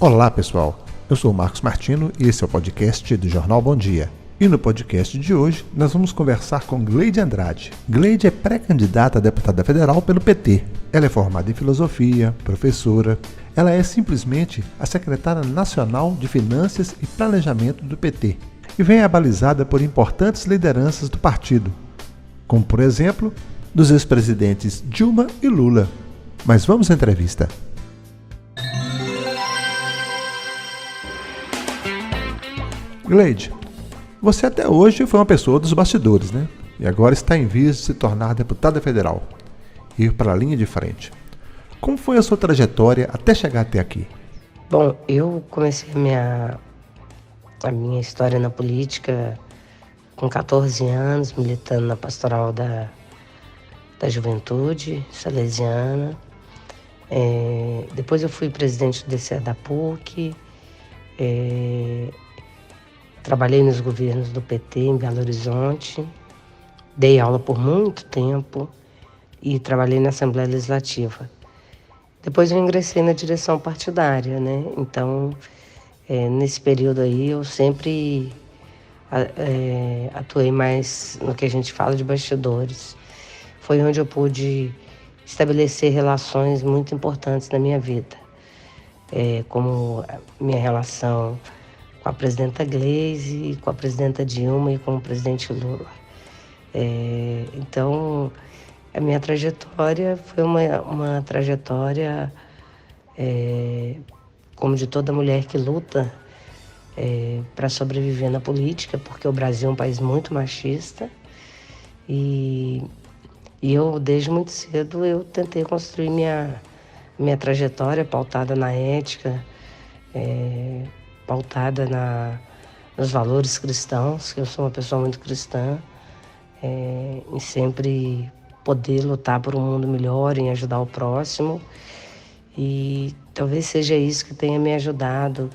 Olá pessoal, eu sou o Marcos Martino e esse é o podcast do Jornal Bom Dia. E no podcast de hoje nós vamos conversar com Gleide Andrade. Gleide é pré-candidata a deputada federal pelo PT. Ela é formada em filosofia, professora. Ela é simplesmente a secretária nacional de Finanças e Planejamento do PT e vem abalizada por importantes lideranças do partido, como por exemplo, dos ex-presidentes Dilma e Lula. Mas vamos à entrevista. Gleide, você até hoje foi uma pessoa dos bastidores, né? E agora está em vias de se tornar deputada federal, ir para a linha de frente. Como foi a sua trajetória até chegar até aqui? Bom, eu comecei a minha história na política com 14 anos, militando na pastoral da juventude salesiana. Depois eu fui presidente do DCE da PUC, trabalhei nos governos do PT em Belo Horizonte, dei aula por muito tempo e trabalhei na Assembleia Legislativa. Depois eu ingressei na direção partidária, né? Então, nesse período aí eu sempre atuei mais no que a gente fala de bastidores. Foi onde eu pude estabelecer relações muito importantes na minha vida, como a minha relação com a presidenta Gleisi, com a presidenta Dilma e com o presidente Lula. Então, a minha trajetória foi uma trajetória, como de toda mulher que luta para sobreviver na política, porque o Brasil é um país muito machista e eu, desde muito cedo, eu tentei construir minha trajetória pautada na ética, pautada nos valores cristãos, que eu sou uma pessoa muito cristã, em sempre poder lutar por um mundo melhor, em ajudar o próximo. E talvez seja isso que tenha me ajudado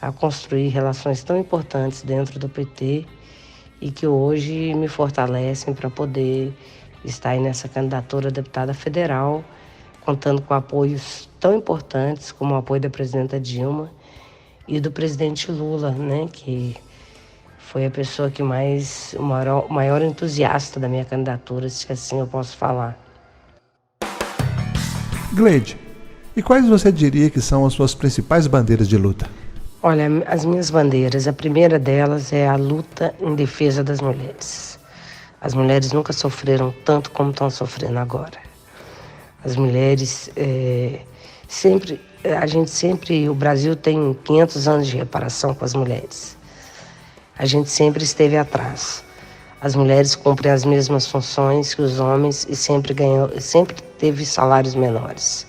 a construir relações tão importantes dentro do PT e que hoje me fortalecem para poder estar aí nessa candidatura a deputada federal, contando com apoios tão importantes como o apoio da presidenta Dilma e do presidente Lula, né, que foi a pessoa que o maior entusiasta da minha candidatura, se assim eu posso falar. Gleide, e quais você diria que são as suas principais bandeiras de luta? Olha, as minhas bandeiras, a primeira delas é a luta em defesa das mulheres. As mulheres nunca sofreram tanto como estão sofrendo agora. As mulheres o Brasil tem 500 anos de reparação com as mulheres. A gente sempre esteve atrás. As mulheres cumprem as mesmas funções que os homens e sempre teve salários menores.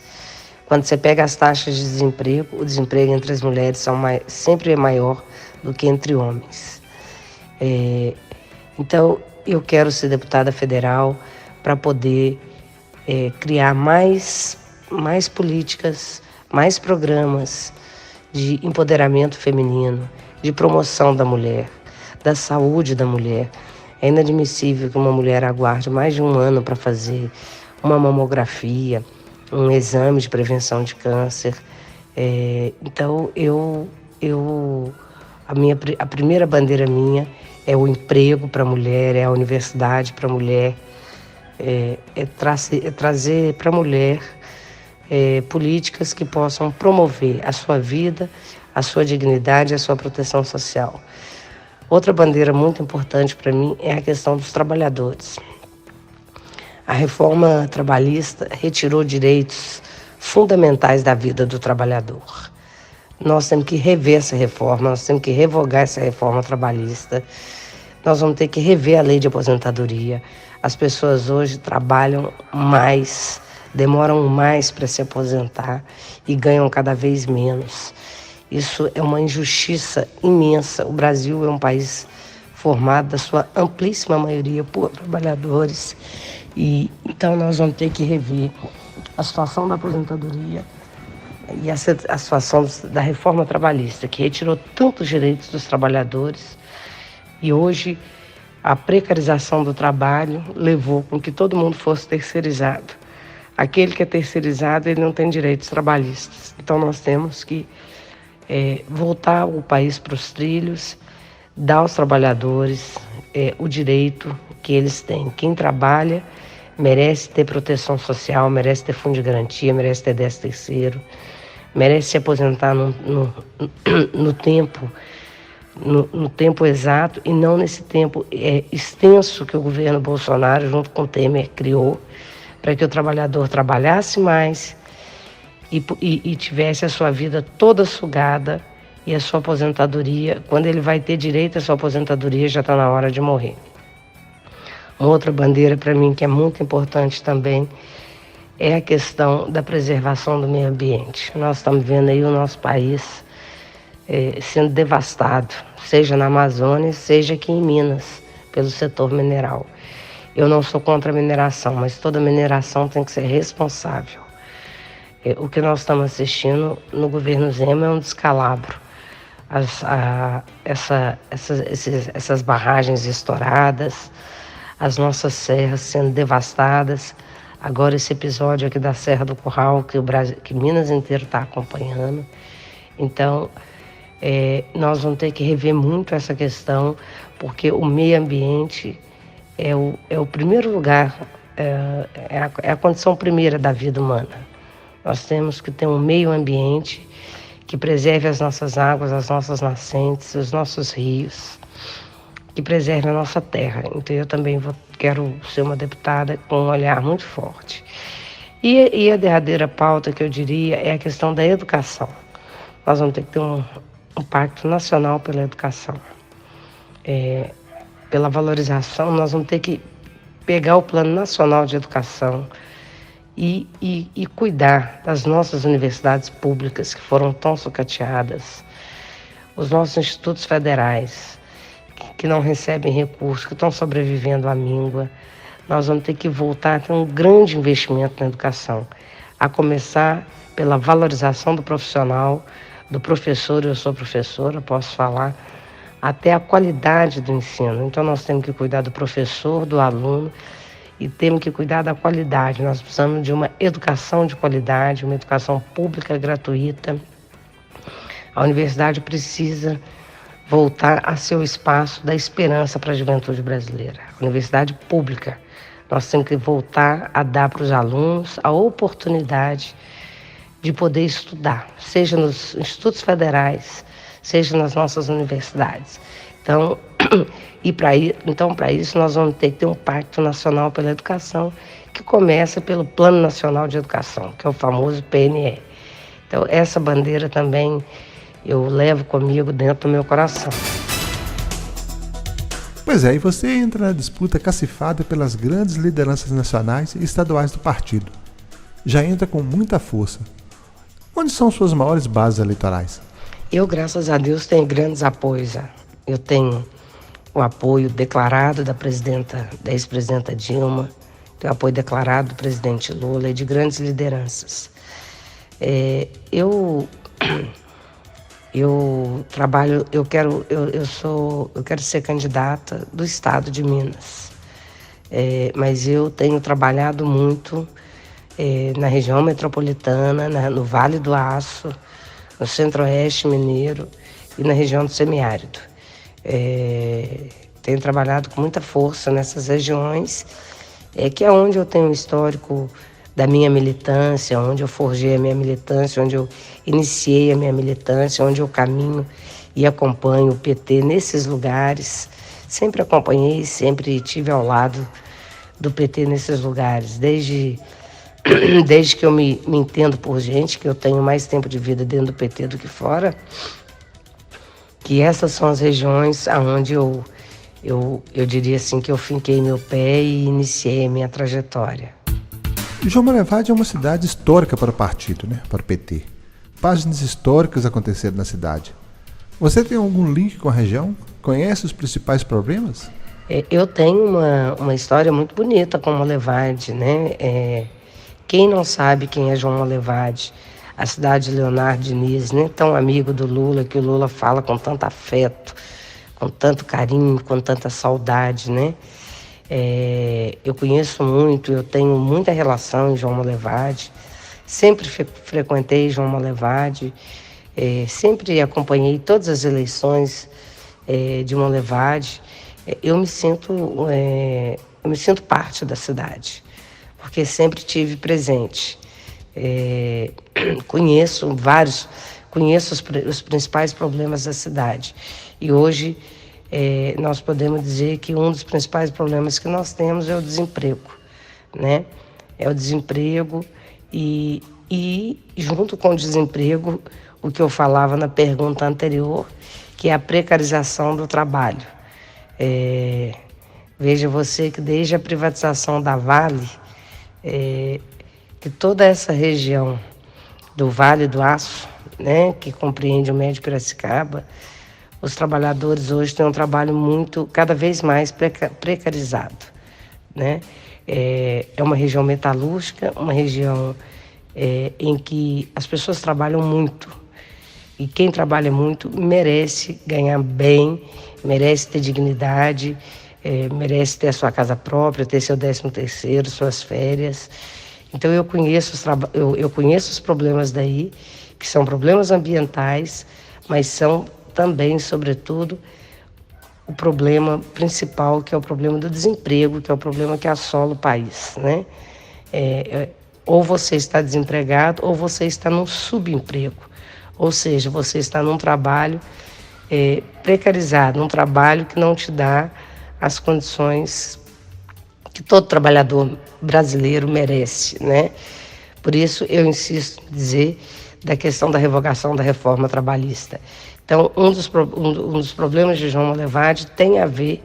Quando você pega as taxas de desemprego, o desemprego entre as mulheres sempre é maior do que entre homens. Então, eu quero ser deputada federal para poder criar mais políticas, mais programas de empoderamento feminino, de promoção da mulher, da saúde da mulher. É inadmissível que uma mulher aguarde mais de um ano para fazer uma mamografia, um exame de prevenção de câncer. Então, a primeira bandeira minha é o emprego para a mulher, é a universidade para a mulher, trazer para a mulher políticas que possam promover a sua vida, a sua dignidade, a sua proteção social. Outra bandeira muito importante para mim é a questão dos trabalhadores. A reforma trabalhista retirou direitos fundamentais da vida do trabalhador. Nós temos que rever essa reforma, nós temos que revogar essa reforma trabalhista. Nós vamos ter que rever a lei de aposentadoria. As pessoas hoje trabalham mais, demoram mais para se aposentar e ganham cada vez menos. Isso é uma injustiça imensa. O Brasil é um país formado, da sua amplíssima maioria, por trabalhadores. E então nós vamos ter que rever a situação da aposentadoria e a situação da reforma trabalhista, que retirou tantos direitos dos trabalhadores. E hoje a precarização do trabalho levou com que todo mundo fosse terceirizado. Aquele que é terceirizado, ele não tem direitos trabalhistas. Então nós temos que voltar o país para os trilhos, dar aos trabalhadores o direito que eles têm. Quem trabalha merece ter proteção social, merece ter fundo de garantia, merece ter 13º, merece se aposentar no tempo exato e não nesse tempo extenso que o governo Bolsonaro, junto com o Temer, criou para que o trabalhador trabalhasse mais e tivesse a sua vida toda sugada e a sua aposentadoria, quando ele vai ter direito à sua aposentadoria, já está na hora de morrer. Uma outra bandeira para mim que é muito importante também é a questão da preservação do meio ambiente. Nós estamos vendo aí o nosso país sendo devastado, seja na Amazônia, seja aqui em Minas, pelo setor mineral. Eu não sou contra a mineração, mas toda mineração tem que ser responsável. O que nós estamos assistindo no governo Zema é um descalabro. Essas barragens estouradas, as nossas serras sendo devastadas. Agora esse episódio aqui da Serra do Curral, que Minas inteiro está acompanhando. Então, nós vamos ter que rever muito essa questão, porque o meio ambiente é o primeiro lugar, é a condição primeira da vida humana. Nós temos que ter um meio ambiente que preserve as nossas águas, as nossas nascentes, os nossos rios, que preserve a nossa terra. Então eu também quero ser uma deputada com um olhar muito forte. E a derradeira pauta que eu diria é a questão da educação. Nós vamos ter que ter um pacto nacional pela educação. Pela valorização, nós vamos ter que pegar o Plano Nacional de Educação e cuidar das nossas universidades públicas que foram tão sucateadas, os nossos institutos federais que não recebem recursos, que estão sobrevivendo à míngua. Nós vamos ter que voltar a ter um grande investimento na educação, a começar pela valorização do profissional, do professor. Eu sou professora, posso falar, até a qualidade do ensino. Então nós temos que cuidar do professor, do aluno, e temos que cuidar da qualidade. Nós precisamos de uma educação de qualidade, uma educação pública gratuita. A universidade precisa voltar a ser o espaço da esperança para a juventude brasileira. A universidade pública. Nós temos que voltar a dar para os alunos a oportunidade de poder estudar, seja nos institutos federais, seja nas nossas universidades. Então, para isso, nós vamos ter que ter um Pacto Nacional pela Educação, que começa pelo Plano Nacional de Educação, que é o famoso PNE. Então, essa bandeira também eu levo comigo dentro do meu coração. Pois é, e você entra na disputa cacifada pelas grandes lideranças nacionais e estaduais do partido. Já entra com muita força. Onde são suas maiores bases eleitorais? Eu, graças a Deus, tenho grandes apoios. Eu tenho o apoio declarado da ex-presidenta Dilma, tenho o apoio declarado do presidente Lula e de grandes lideranças. Eu quero ser candidata do estado de Minas, mas eu tenho trabalhado muito na região metropolitana, no Vale do Aço, no Centro-Oeste Mineiro e na região do Semiárido. Tenho trabalhado com muita força nessas regiões, que é onde eu tenho um histórico da minha militância, onde eu forjei a minha militância, onde eu iniciei a minha militância, onde eu caminho e acompanho o PT nesses lugares. Sempre acompanhei, sempre estive ao lado do PT nesses lugares, desde que eu me entendo por gente, que eu tenho mais tempo de vida dentro do PT do que fora, que essas são as regiões onde eu diria assim que eu finquei meu pé e iniciei a minha trajetória. João Monlevade é uma cidade histórica para o partido, para o PT. Páginas históricas aconteceram na cidade. Você tem algum link com a região? Conhece os principais problemas? Eu tenho uma história muito bonita com Monlevade, Quem não sabe quem é João Monlevade? A cidade de Leonardo Diniz, tão amigo do Lula, que o Lula fala com tanto afeto, com tanto carinho, com tanta saudade, Eu conheço muito, eu tenho muita relação em João Monlevade, sempre frequentei João Monlevade, Sempre acompanhei todas as eleições de Monlevade. Eu me sinto parte da cidade, porque sempre tive presente. Conheço os principais problemas da cidade. E hoje nós podemos dizer que um dos principais problemas que nós temos é o desemprego, né? É o desemprego e junto com o desemprego, o que eu falava na pergunta anterior, que é a precarização do trabalho. Veja você que desde a privatização da Vale, que toda essa região do Vale do Aço, né, que compreende o Médio Piracicaba, os trabalhadores hoje têm um trabalho cada vez mais precarizado, né? É uma região metalúrgica, uma região em que as pessoas trabalham muito. E quem trabalha muito merece ganhar bem, merece ter dignidade, merece ter a sua casa própria, ter seu 13º, suas férias. Então eu conheço os problemas daí, que são problemas ambientais, mas são também, sobretudo, o problema principal, que é o problema do desemprego, que é o problema que assola o país, né? Ou você está desempregado ou você está num subemprego. Ou seja, você está num trabalho precarizado, num trabalho que não te dá as condições que todo trabalhador brasileiro merece, né? Por isso eu insisto em dizer da questão da revogação da reforma trabalhista. Então, um dos problemas de João Monlevade tem a ver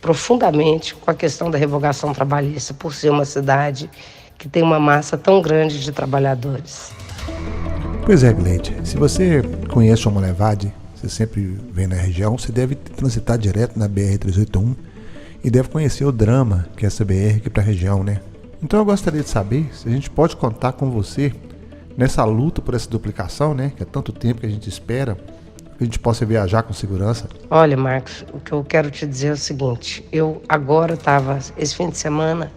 profundamente com a questão da revogação trabalhista, por ser uma cidade que tem uma massa tão grande de trabalhadores. Pois é, Gleide, se você conhece João Monlevade, você sempre vem na região, você deve transitar direto na BR-381 e deve conhecer o drama que é essa BR aqui para a região, né? Então eu gostaria de saber se a gente pode contar com você nessa luta por essa duplicação, né? Que há tanto tempo que a gente espera, que a gente possa viajar com segurança. Olha, Marcos, o que eu quero te dizer é o seguinte: eu agora esse fim de semana,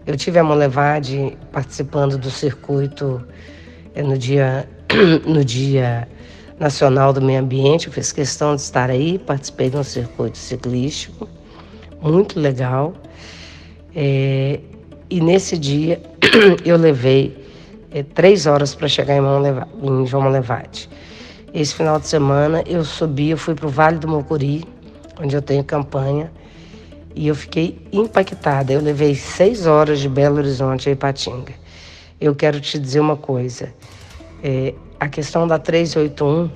eu tive a Monlevade participando do circuito no Dia Nacional do Meio Ambiente. Eu fiz questão de estar aí, participei de um circuito ciclístico, muito legal. E nesse dia eu levei 3 horas para chegar em João Monlevade. Esse final de semana eu fui para o Vale do Mucuri, onde eu tenho campanha, e eu fiquei impactada. Eu levei 6 horas de Belo Horizonte a Ipatinga. Eu quero te dizer uma coisa, a questão da 381,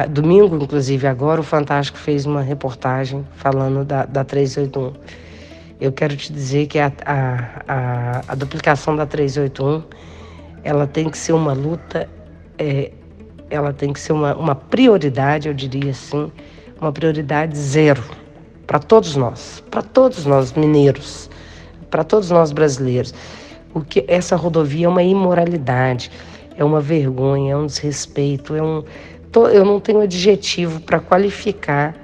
domingo, inclusive agora, o Fantástico fez uma reportagem falando da 381. Eu quero te dizer que a duplicação da 381, ela tem que ser uma luta, ela tem que ser uma prioridade, eu diria assim, uma prioridade zero para todos nós mineiros, para todos nós brasileiros. Porque essa rodovia é uma imoralidade, é uma vergonha, é um desrespeito, eu não tenho adjetivo para qualificar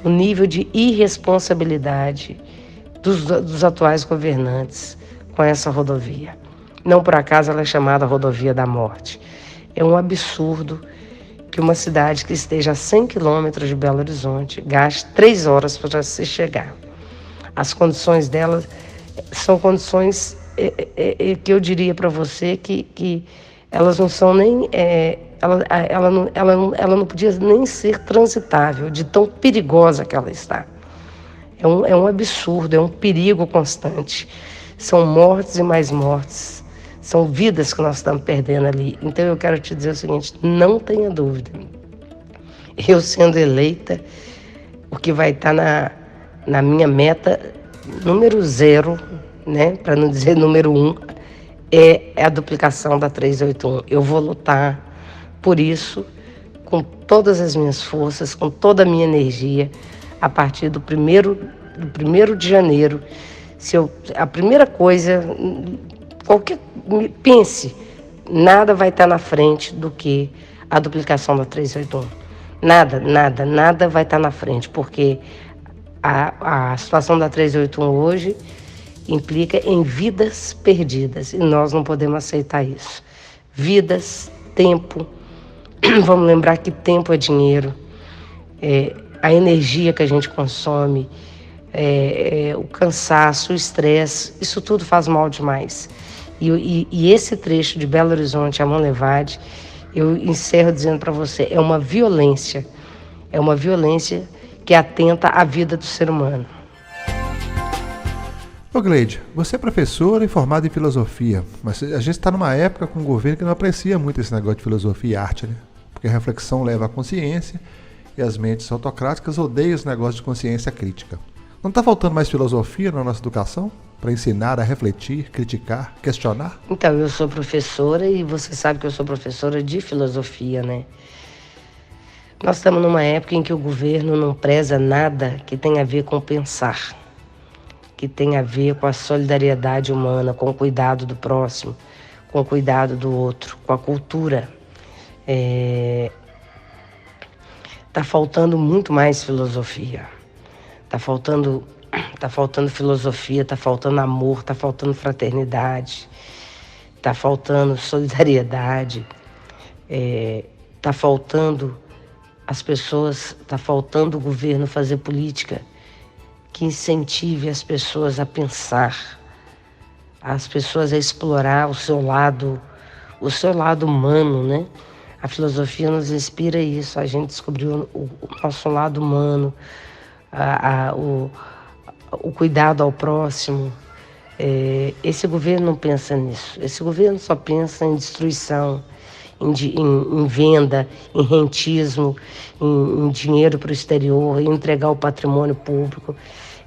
o nível de irresponsabilidade dos atuais governantes com essa rodovia. Não por acaso ela é chamada Rodovia da Morte. É um absurdo que uma cidade que esteja a 100 quilômetros de Belo Horizonte gaste 3 horas para se chegar. As condições dela são condições que eu diria para você que elas não são nem... ela não podia nem ser transitável, de tão perigosa que ela está. É um absurdo, é um perigo constante. São mortes e mais mortes. São vidas que nós estamos perdendo ali. Então eu quero te dizer o seguinte, não tenha dúvida. Eu sendo eleita, o que vai estar na minha meta número 0, né, para não dizer número 1, é a duplicação da 381. Eu vou lutar por isso com todas as minhas forças, com toda a minha energia, a partir do 1º de janeiro. A primeira coisa, pense, nada vai estar na frente do que a duplicação da 381. Nada vai estar na frente, porque a situação da 381 hoje implica em vidas perdidas e nós não podemos aceitar isso. Vidas, tempo, vamos lembrar que tempo é dinheiro, a energia que a gente consome, o cansaço, o estresse, isso tudo faz mal demais. E esse trecho de Belo Horizonte a Monlevade, eu encerro dizendo para você, é uma violência que atenta à vida do ser humano. Ô Gleide, você é professora e formada em filosofia, mas a gente está numa época com um governo que não aprecia muito esse negócio de filosofia e arte, né? Porque a reflexão leva à consciência e as mentes autocráticas odeiam esse negócio de consciência crítica. Não está faltando mais filosofia na nossa educação? Para ensinar a refletir, criticar, questionar? Então, eu sou professora e você sabe que eu sou professora de filosofia, né? Nós estamos numa época em que o governo não preza nada que tenha a ver com pensar, que tenha a ver com a solidariedade humana, com o cuidado do próximo, com o cuidado do outro, com a cultura. Tá faltando muito mais filosofia. Tá faltando filosofia, tá faltando amor, tá faltando fraternidade, tá faltando solidariedade, tá faltando as pessoas, tá faltando o governo fazer política que incentive as pessoas a pensar, as pessoas a explorar o seu lado humano, né? A filosofia nos inspira isso, a gente descobriu o nosso lado humano, o cuidado ao próximo. Esse governo não pensa nisso, esse governo só pensa em destruição, em venda, em rentismo, em dinheiro para o exterior, em entregar o patrimônio público.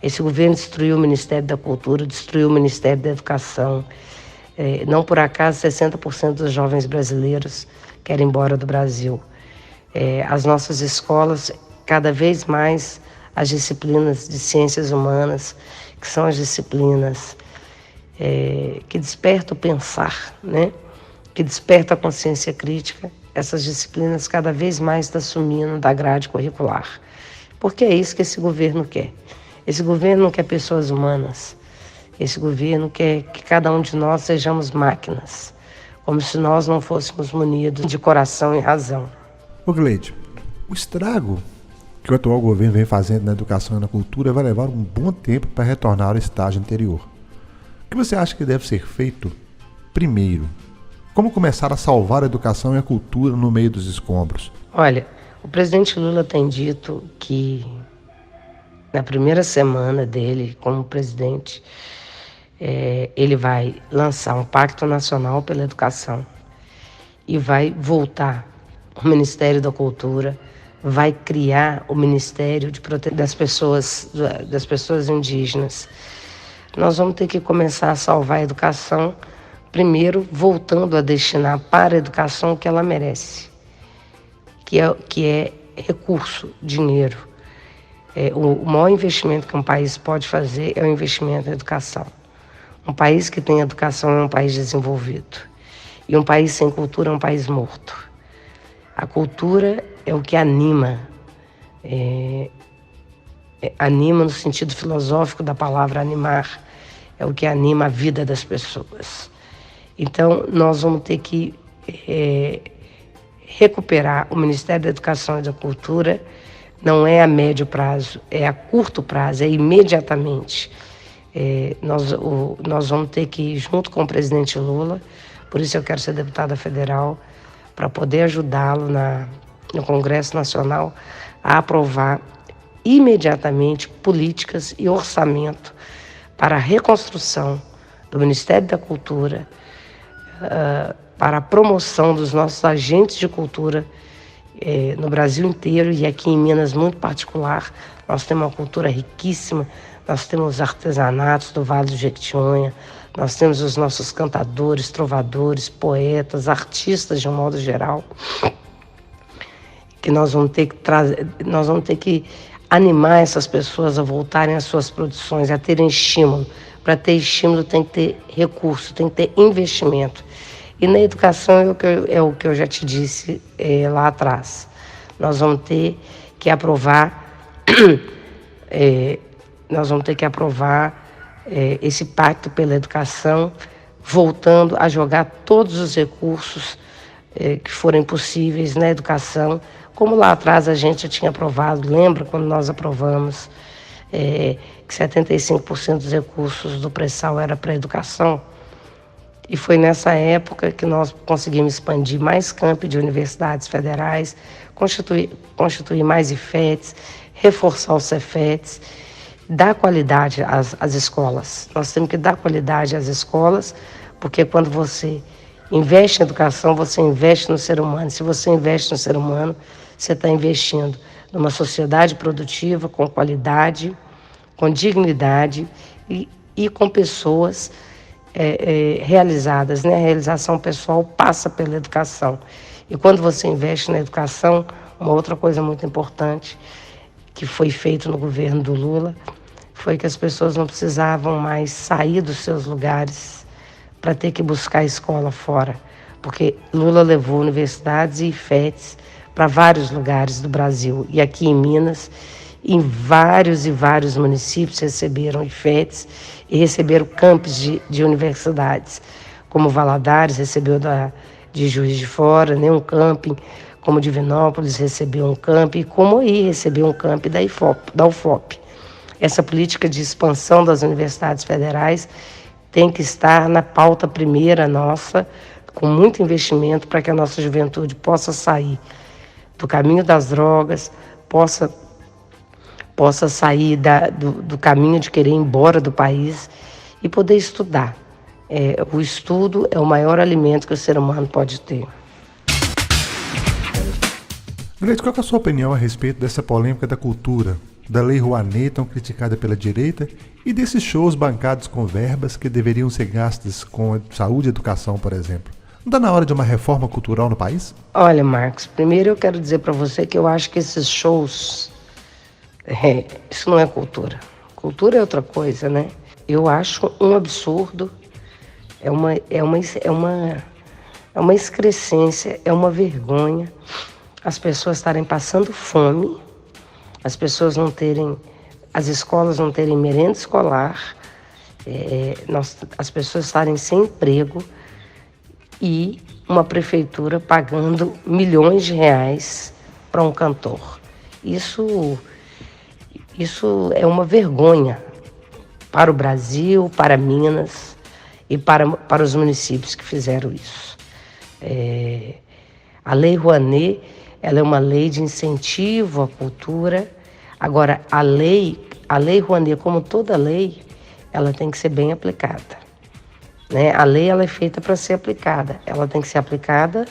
Esse governo destruiu o Ministério da Cultura, destruiu o Ministério da Educação. Não por acaso 60% dos jovens brasileiros querem ir embora do Brasil. As nossas escolas, cada vez mais as disciplinas de ciências humanas, que são as disciplinas que despertam o pensar, né? Que desperta a consciência crítica, essas disciplinas cada vez mais estão sumindo da grade curricular. Porque é isso que esse governo quer. Esse governo não quer pessoas humanas. Esse governo quer que cada um de nós sejamos máquinas, como se nós não fôssemos munidos de coração e razão. Ô Gleide, o estrago que o atual governo vem fazendo na educação e na cultura vai levar um bom tempo para retornar ao estágio anterior. O que você acha que deve ser feito primeiro? Como começar a salvar a educação e a cultura no meio dos escombros? Olha, o presidente Lula tem dito que na primeira semana dele como presidente, ele vai lançar um pacto nacional pela educação e vai voltar o Ministério da Cultura, vai criar o Ministério de Proteção das pessoas indígenas. Nós vamos ter que começar a salvar a educação, primeiro voltando a destinar para a educação o que ela merece, que é recurso, dinheiro. O maior investimento que um país pode fazer é o investimento na educação. Um país que tem educação é um país desenvolvido. E um país sem cultura é um país morto. A cultura é o que anima. Anima no sentido filosófico da palavra animar. É o que anima a vida das pessoas. Então, nós vamos ter que recuperar o Ministério da Educação e da Cultura. Não é a médio prazo, é a curto prazo, é imediatamente. Nós vamos ter que, junto com o presidente Lula, por isso eu quero ser deputada federal, para poder ajudá-lo no Congresso Nacional a aprovar imediatamente políticas e orçamento para a reconstrução do Ministério da Cultura, para a promoção dos nossos agentes de cultura no Brasil inteiro e aqui em Minas muito particular. Nós temos uma cultura riquíssima, nós temos os artesanatos do Vale do Jequitinhonha, nós temos os nossos cantadores, trovadores, poetas, artistas de um modo geral, que nós vamos ter que animar essas pessoas a voltarem às suas produções, a terem estímulo. Para ter estímulo tem que ter recurso, tem que ter investimento. E na educação é o que eu já te disse lá atrás. Nós vamos ter que aprovar esse pacto pela educação, voltando a jogar todos os recursos que forem possíveis na educação, como lá atrás a gente já tinha aprovado. Lembra quando nós aprovamos que 75% dos recursos do pré-sal era para a educação? E foi nessa época que nós conseguimos expandir mais campi de universidades federais, constituir mais IFETs, reforçar os CEFETs, dar qualidade às escolas. Nós temos que dar qualidade às escolas, porque quando você investe em educação, você investe no ser humano. Se você investe no ser humano, você está investindo numa sociedade produtiva, com qualidade, com dignidade e com pessoas realizadas, né? A realização pessoal passa pela educação. E quando você investe na educação, uma outra coisa muito importante que foi feito no governo do Lula foi que as pessoas não precisavam mais sair dos seus lugares para ter que buscar escola fora, porque Lula levou universidades e IFETs para vários lugares do Brasil. E aqui em Minas, em vários e vários municípios receberam IFETs e receberam campos de universidades, como Valadares recebeu de Juiz de Fora, né, um camping, como Divinópolis recebeu um camping, e Comoí recebeu um camping da UFOP. Essa política de expansão das universidades federais tem que estar na pauta primeira nossa, com muito investimento para que a nossa juventude possa sair do caminho das drogas, possa sair do caminho de querer ir embora do país e poder estudar. O estudo é o maior alimento que o ser humano pode ter. Gleide, qual é a sua opinião a respeito dessa polêmica da cultura, da Lei Rouanet, tão criticada pela direita, e desses shows bancados com verbas que deveriam ser gastas com saúde e educação, por exemplo? Não está na hora de uma reforma cultural no país? Olha, Marcos, primeiro eu quero dizer para você que eu acho que esses shows, isso não é cultura. Cultura é outra coisa, né? Eu acho um absurdo, é uma excrescência, é uma vergonha as pessoas estarem passando fome, as escolas não terem merenda escolar, as pessoas estarem sem emprego e uma prefeitura pagando milhões de reais para um cantor. Isso é uma vergonha para o Brasil, para Minas e para os municípios que fizeram isso. A Lei Rouanet, ela é uma lei de incentivo à cultura. Agora, a lei Rouanet, como toda lei, ela tem que ser bem aplicada, né? A lei, ela é feita para ser aplicada. Ela tem que ser aplicada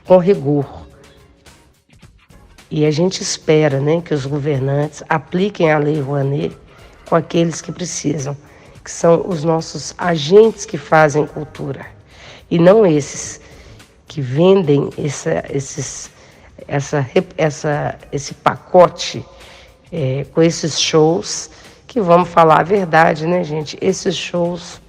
com rigor. E a gente espera, né, que os governantes apliquem a Lei Rouanet com aqueles que precisam, que são os nossos agentes que fazem cultura. E não esses que vendem esse pacote com esses shows, que, vamos falar a verdade, né, gente? Esses shows,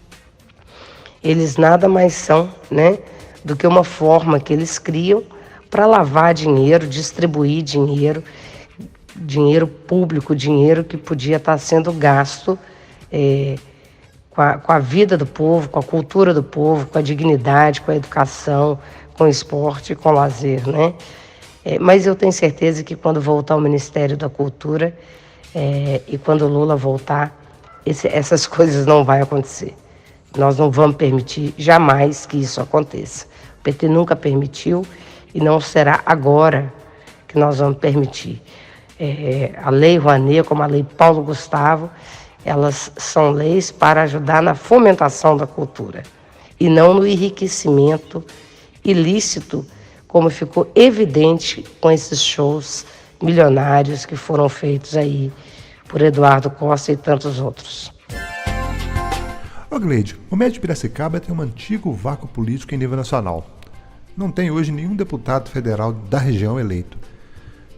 eles nada mais são, né, do que uma forma que eles criam para lavar dinheiro, distribuir dinheiro público, dinheiro que podia estar sendo gasto com a vida do povo, com a cultura do povo, com a dignidade, com a educação, com o esporte e com o lazer, né? Mas eu tenho certeza que quando voltar ao Ministério da Cultura e quando o Lula voltar, essas coisas não vão acontecer. Nós não vamos permitir jamais que isso aconteça. O PT nunca permitiu e não será agora que nós vamos permitir. A Lei Rouanet, como a Lei Paulo Gustavo, elas são leis para ajudar na fomentação da cultura e não no enriquecimento ilícito, como ficou evidente com esses shows milionários que foram feitos aí por Eduardo Costa e tantos outros. Ô Gleide, o Médio de Piracicaba tem um antigo vácuo político em nível nacional. Não tem hoje nenhum deputado federal da região eleito.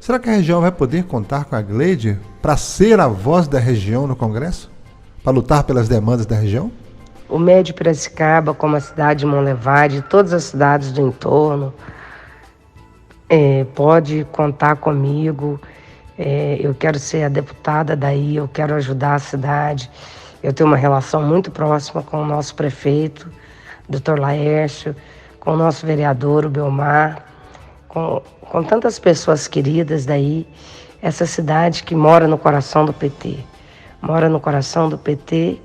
Será que a região vai poder contar com a Gleide para ser a voz da região no Congresso? Para lutar pelas demandas da região? O Médio de Piracicaba, como a cidade de Monlevade e todas as cidades do entorno, pode contar comigo. Eu quero ser a deputada daí, eu quero ajudar a cidade, Eu tenho uma relação muito próxima com o nosso prefeito, Dr. Laércio, com o nosso vereador, o Belmar, com tantas pessoas queridas daí, essa cidade que mora no coração do PT. Mora no coração do PT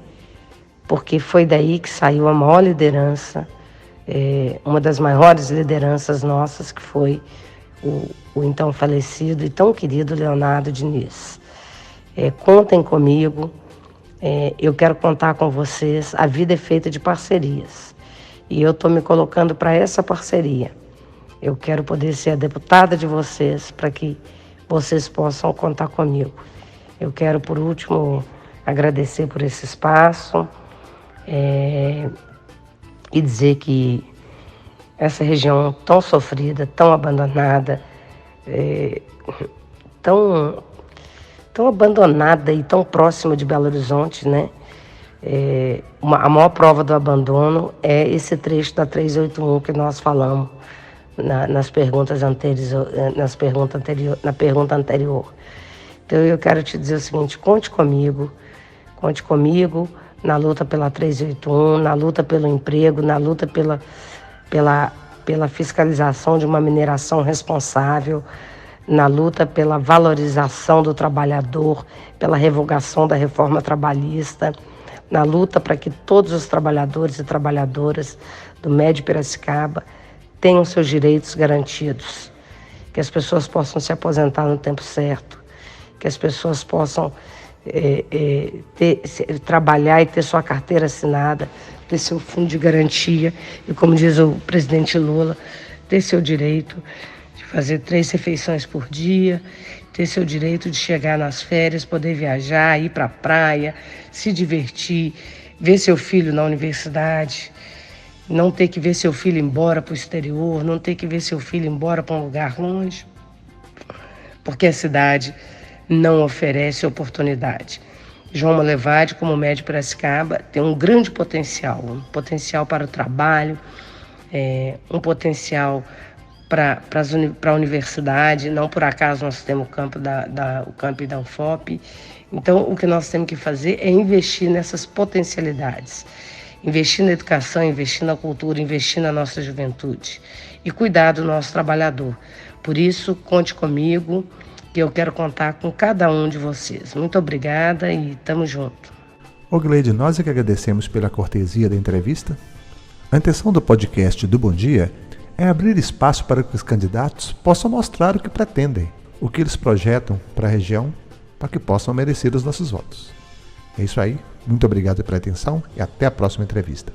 porque foi daí que saiu a maior liderança, uma das maiores lideranças nossas, que foi o então falecido e tão querido Leonardo Diniz. Contem comigo, eu quero contar com vocês. A vida é feita de parcerias e eu estou me colocando para essa parceria. Eu quero poder ser a deputada de vocês para que vocês possam contar comigo. Eu quero, por último, agradecer por esse espaço e dizer que essa região tão sofrida, tão abandonada, tão abandonada e tão próxima de Belo Horizonte, né? A maior prova do abandono é esse trecho da 381 que nós falamos na pergunta anterior. Então eu quero te dizer o seguinte: conte comigo na luta pela 381, na luta pelo emprego, na luta pela fiscalização de uma mineração responsável, na luta pela valorização do trabalhador, pela revogação da reforma trabalhista, na luta para que todos os trabalhadores e trabalhadoras do Médio Piracicaba tenham seus direitos garantidos, que as pessoas possam se aposentar no tempo certo, que as pessoas possam trabalhar e ter sua carteira assinada, ter seu fundo de garantia e, como diz o presidente Lula, ter seu direito de fazer 3 refeições por dia, ter seu direito de chegar nas férias, poder viajar, ir para a praia, se divertir, ver seu filho na universidade, não ter que ver seu filho embora para o exterior, não ter que ver seu filho embora para um lugar longe, porque a cidade não oferece oportunidade. João Molevade, como Médio Piracicaba, tem um grande potencial, para o trabalho, um potencial para a universidade. Não por acaso nós temos o campo da UFOP. Então, o que nós temos que fazer é investir nessas potencialidades. Investir na educação, investir na cultura, investir na nossa juventude e cuidar do nosso trabalhador. Por isso, conte comigo, que eu quero contar com cada um de vocês. Muito obrigada e tamo junto. Gleide, nós é que agradecemos pela cortesia da entrevista. A intenção do podcast do Bom Dia é abrir espaço para que os candidatos possam mostrar o que pretendem, o que eles projetam para a região, para que possam merecer os nossos votos. É isso aí, muito obrigado pela atenção e até a próxima entrevista.